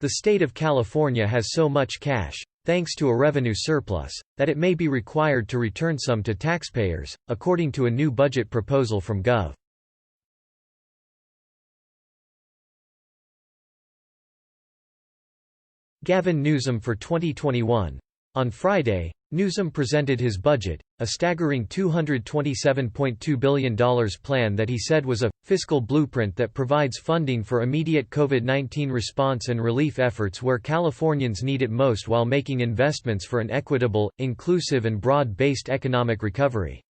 The state of California has so much cash, thanks to a revenue surplus, that it may be required to return some to taxpayers, according to a new budget proposal from Gov. Gavin Newsom for 2021. On Friday, Newsom presented his budget, a staggering $227.2 billion plan that he said was a fiscal blueprint that provides funding for immediate COVID-19 response and relief efforts where Californians need it most while making investments for an equitable, inclusive and broad-based economic recovery.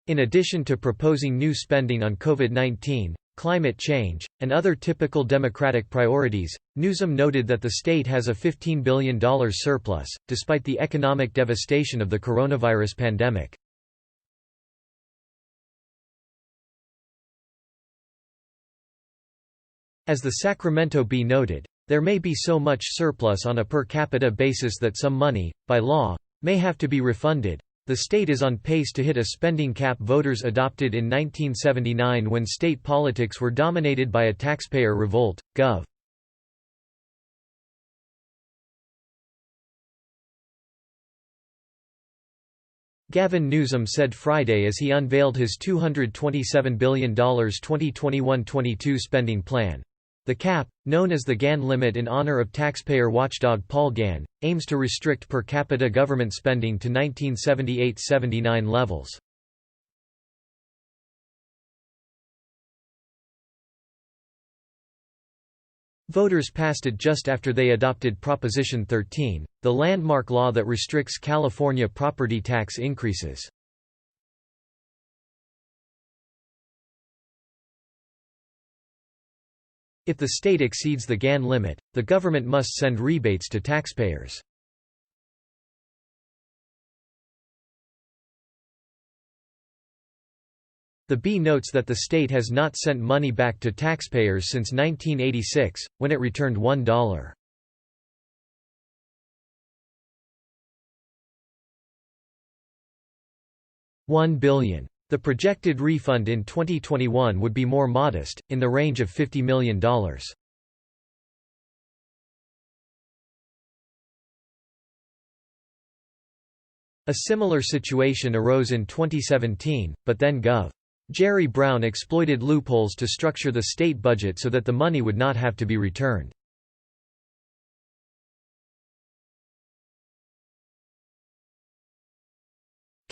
In addition to proposing new spending on COVID-19, climate change, and other typical Democratic priorities, Newsom noted that the state has a $15 billion surplus, despite the economic devastation of the coronavirus pandemic. As the Sacramento Bee noted, there may be so much surplus on a per capita basis that some money, by law, may have to be refunded. The state is on pace to hit a spending cap voters adopted in 1979 when state politics were dominated by a taxpayer revolt. Gov. Gavin Newsom said Friday as he unveiled his $227 billion 2021-22 spending plan. The cap, known as the GAN limit in honor of taxpayer watchdog Paul Gahn, aims to restrict per capita government spending to 1978–79 levels. Voters passed it just after they adopted Proposition 13, the landmark law that restricts California property tax increases. If the state exceeds the GAN limit, the government must send rebates to taxpayers. The Bee notes that the state has not sent money back to taxpayers since 1986, when it returned $1. $1 billion. The projected refund in 2021 would be more modest, in the range of $50 million. A similar situation arose in 2017, but then Gov. Jerry Brown exploited loopholes to structure the state budget so that the money would not have to be returned.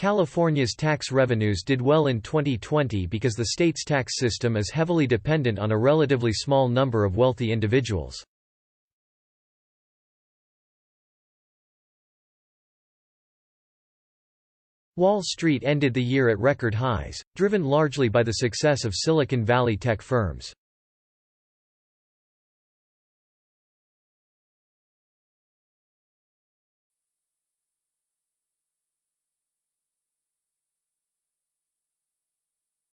California's tax revenues did well in 2020 because the state's tax system is heavily dependent on a relatively small number of wealthy individuals. Wall Street ended the year at record highs, driven largely by the success of Silicon Valley tech firms.